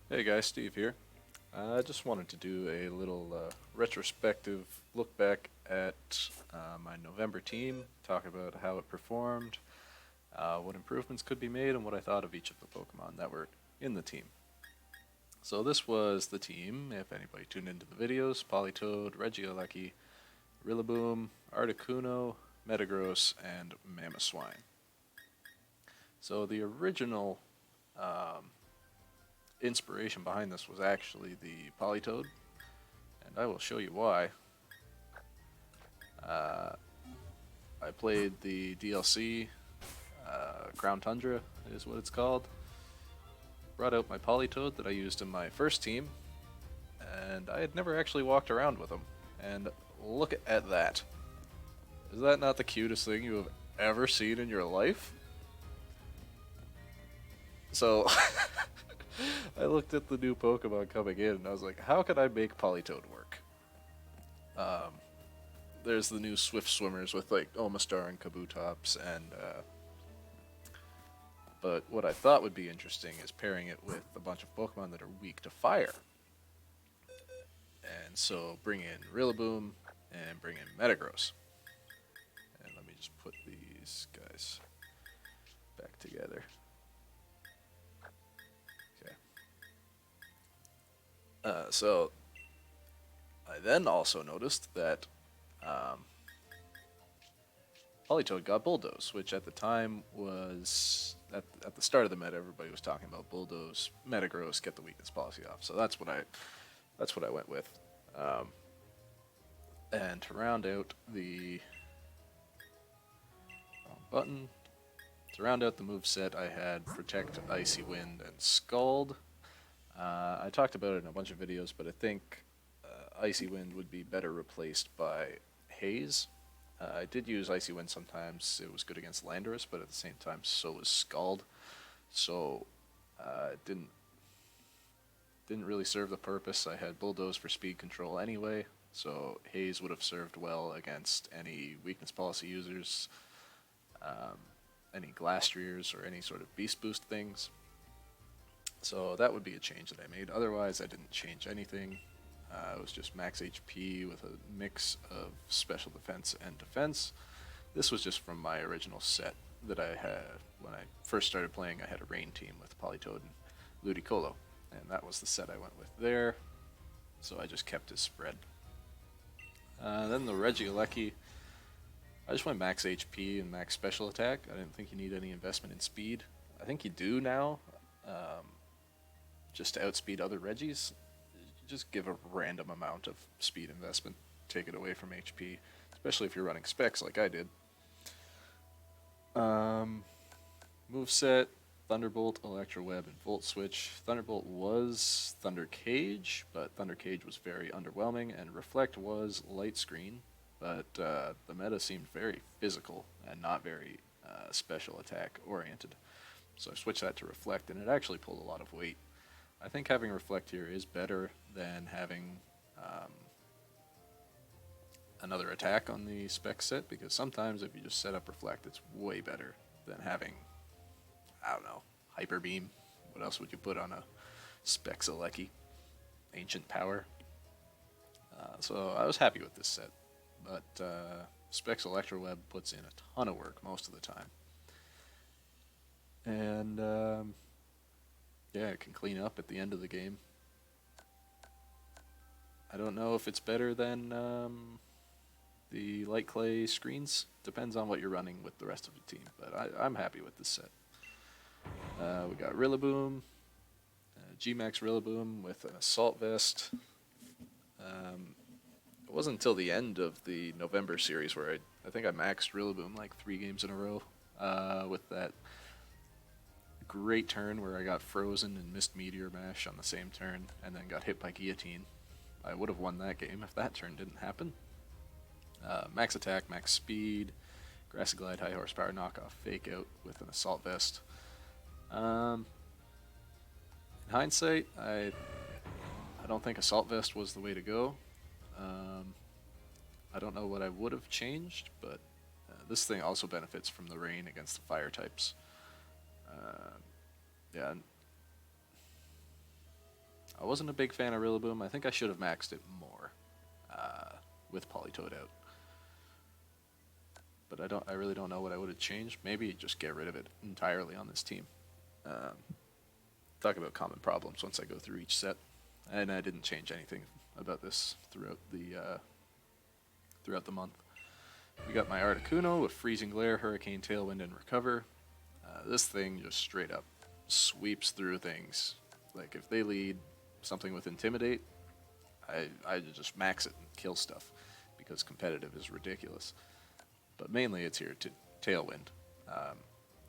Hey guys, Steve here. I just wanted to do a little retrospective look back at my November team, talk about how it performed, what improvements could be made, and what I thought of each of the Pokemon that were in the team. So this was the team, if anybody tuned into the videos: Politoed, Regieleki, Rillaboom, Articuno, Metagross, and Mamoswine. So the original inspiration behind this was actually the Politoed, and I will show you why. Uh, I played the DLC, Crown Tundra is what it's called. Brought out my Politoed that I used in my first team, and I had never actually walked around with him. And look at that. Is that not the cutest thing you have ever seen in your life? So, I looked at the new Pokemon coming in, and I was like, how can I make Politoed work? Um, there's the new Swift Swimmers with like Omastar and Kabutops, and but what I thought would be interesting is pairing it with a bunch of Pokemon that are weak to fire. And so bring in Rillaboom and bring in Metagross. And let me just put these guys back together. Okay. So I then also noticed that um, Politoed got Bulldoze, which at the time was at the start of the meta. Everybody was talking about Bulldoze, Metagross, get the weakness policy off. So that's what I went with. Um, and to round out the button, to round out the move set, I had Protect, Icy Wind, and Scald. I talked about it in a bunch of videos, but I think Icy Wind would be better replaced by Haze. I did use Icy Wind sometimes. It was good against Landorus, but at the same time, so was Scald. So it didn't really serve the purpose. I had Bulldoze for speed control anyway, so Haze would have served well against any weakness policy users, um, any Glastriers, or any sort of Beast Boost things. So that would be a change that I made. Otherwise, I didn't change anything. It was just max HP with a mix of special defense and defense. This was just from my original set that I had when I first started playing. I had a rain team with Politoed and Ludicolo, and that was the set I went with there. So I just kept his spread. Then the Regieleki, I just went max HP and max special attack. I didn't think you need any investment in speed. I think you do now, just to outspeed other Regis. Just give a random amount of speed investment, take it away from HP, especially if you're running specs like I did. Moveset, Thunderbolt, Electro Web, and Volt Switch. Thunderbolt was Thunder Cage, but Thunder Cage was very underwhelming, and Reflect was Light Screen, but the meta seemed very physical and not very special attack oriented. So I switched that to Reflect, and it actually pulled a lot of weight. I think having Reflect here is better than having another attack on the spec set, because sometimes if you just set up Reflect, it's way better than having, I don't know, Hyper Beam. What else would you put on a spec Selecki? Ancient Power. So I was happy with this set, but Specs Electroweb puts in a ton of work most of the time. And yeah, it can clean up at the end of the game. I don't know if it's better than the light clay screens. Depends on what you're running with the rest of the team, but I'm happy with this set. We got Rillaboom, G-Max Rillaboom with an Assault Vest. It wasn't until the end of the November series where I think I maxed Rillaboom like 3 games in a row with that great turn where I got frozen and missed Meteor Mash on the same turn and then got hit by Guillotine. I would have won that game if that turn didn't happen. Max attack, max speed, Grassy Glide, high horsepower, knockoff, fake out with an assault vest. In hindsight, I don't think assault vest was the way to go. I don't know what I would have changed, but this thing also benefits from the rain against the fire types. Yeah, I wasn't a big fan of Rillaboom. I think I should have maxed it more with Politoed out. But I really don't know what I would have changed. Maybe just get rid of it entirely on this team. Talk about common problems once I go through each set, and I didn't change anything about this throughout the month. We got my Articuno with Freezing Glare, Hurricane Tailwind, and Recover. This thing just straight up sweeps through things. Like if they lead something with Intimidate, I just max it and kill stuff because competitive is ridiculous. But mainly it's here to Tailwind.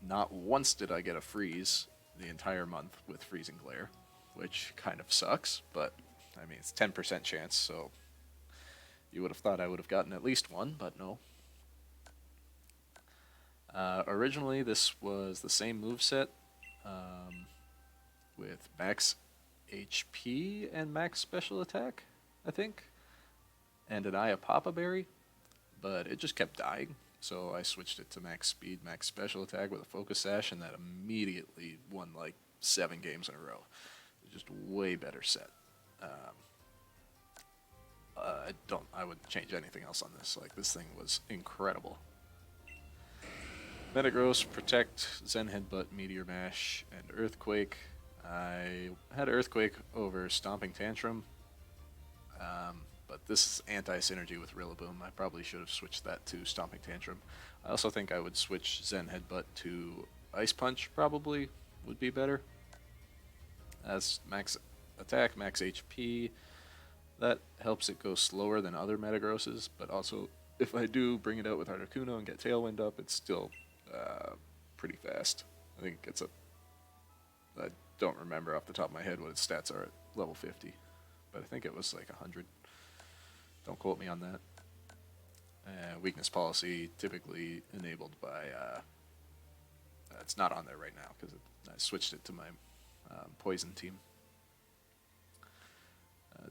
Not once did I get a freeze the entire month with Freezing Glare, which kind of sucks, but I mean it's 10% chance, so you would have thought I would have gotten at least one, but no. Originally this was the same moveset with max HP and max special attack, I think, and an Eye of Papa Berry, but it just kept dying. So I switched it to max speed, max special attack with a focus sash, and that immediately won like 7 games in a row. It was just way better set. I wouldn't change anything else on this. Like this thing was incredible. Metagross, Protect, Zen Headbutt, Meteor Mash, and Earthquake. I had Earthquake over Stomping Tantrum, but this is anti-synergy with Rillaboom. I probably should have switched that to Stomping Tantrum. I also think I would switch Zen Headbutt to Ice Punch, probably would be better. As max attack, max HP. That helps it go slower than other Metagrosses, but also if I do bring it out with Articuno and get Tailwind up, it's still pretty fast. I think it's I don't remember off the top of my head what its stats are at level 50, but I think it was like 100. Don't quote me on that. Weakness policy typically enabled by, it's not on there right now because I switched it to my poison team.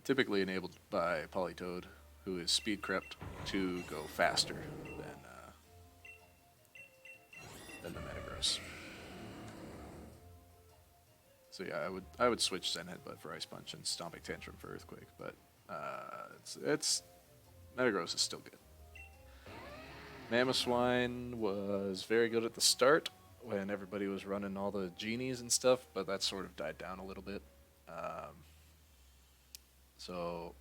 Typically enabled by Politoed, who is speed crept to go faster than the Metagross. So yeah, I would switch Zen Headbutt for Ice Punch and Stomping Tantrum for Earthquake, but it's Metagross is still good. Mamoswine was very good at the start when everybody was running all the genies and stuff, but that sort of died down a little bit. So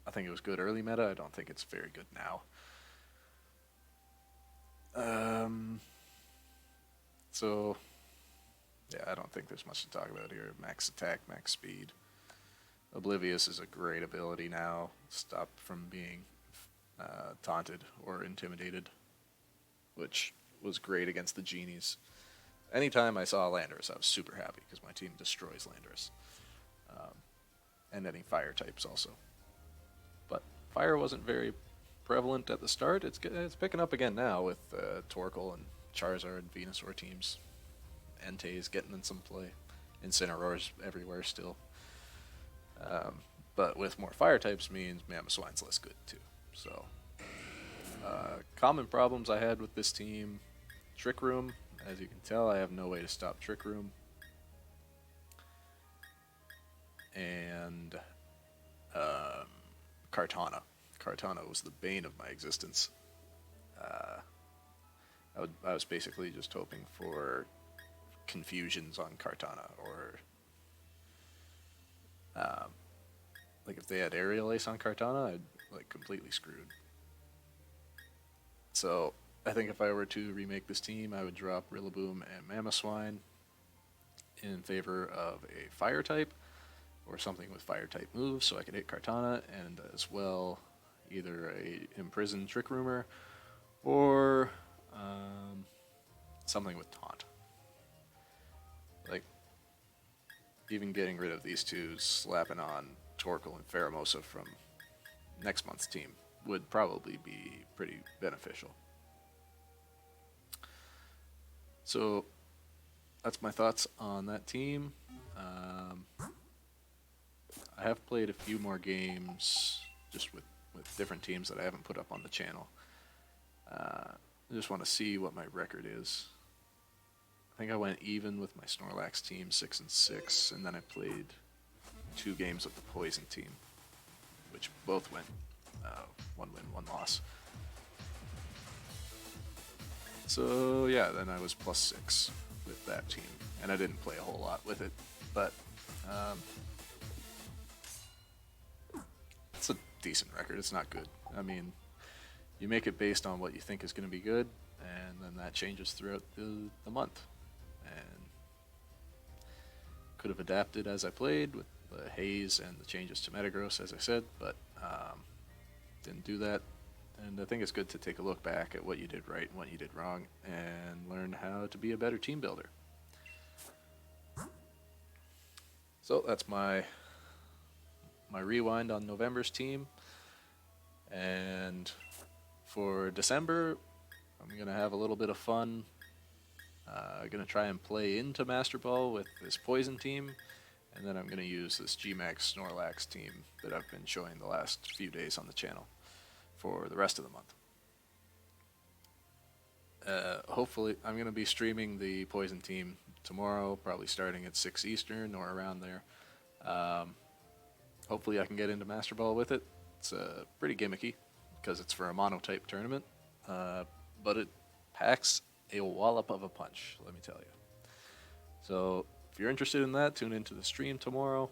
I think it was good early meta. I don't think it's very good now. So yeah, I don't think there's much to talk about here. Max attack, max speed. Oblivious is a great ability now. Stopped from being taunted or intimidated, which was great against the genies. Anytime I saw Landorus, I was super happy because my team destroys Landorus. And any fire types also. But fire wasn't very prevalent at the start. It's picking up again now with Torkoal and Charizard and Venusaur teams. Entei's getting in some play. Incineroar's everywhere still. But with more fire types means Mamoswine's less good too. So, common problems I had with this team. Trick Room. As you can tell, I have no way to stop Trick Room. And Kartana. Kartana was the bane of my existence. I was basically just hoping for confusions on Kartana, or like if they had Aerial Ace on Kartana, I'd like completely screwed. So I think if I were to remake this team, I would drop Rillaboom and Mamoswine in favor of a fire type or something with fire type moves so I could hit Kartana, and as well either a Imprisoned Trick Roomer or something with Taunt. Like, even getting rid of these two, slapping on Torkoal and Pheromosa from next month's team would probably be pretty beneficial. So that's my thoughts on that team. I have played a few more games just with different teams that I haven't put up on the channel. I just want to see what my record is. I think I went even with my Snorlax team, 6-6, and then I played 2 games with the Poison team, which both went 1 win, 1 loss. So yeah, then I was +6 with that team, and I didn't play a whole lot with it, but it's a decent record. It's not good. I mean, you make it based on what you think is going to be good, and then that changes throughout the month. And could have adapted as I played with the haze and the changes to Metagross, as I said, but didn't do that. And I think it's good to take a look back at what you did right and what you did wrong, and learn how to be a better team builder. So that's my rewind on November's team. And for December, I'm going to have a little bit of fun. I'm going to try and play into Master Ball with this Poison team, and then I'm going to use this G-Max Snorlax team that I've been showing the last few days on the channel for the rest of the month. Hopefully, I'm going to be streaming the Poison team tomorrow, probably starting at 6 Eastern or around there. Hopefully I can get into Master Ball with it. It's pretty gimmicky because it's for a mono-type tournament, but it packs a wallop of a punch, let me tell you. So if you're interested in that, tune into the stream tomorrow,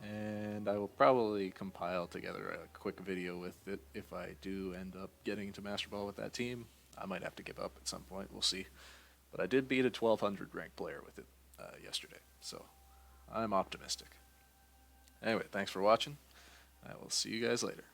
and I will probably compile together a quick video with it if I do end up getting into Master Ball with that team. I might have to give up at some point, we'll see. But I did beat a 1200 ranked player with it yesterday, so I'm optimistic. Anyway, thanks for watching. I will see you guys later.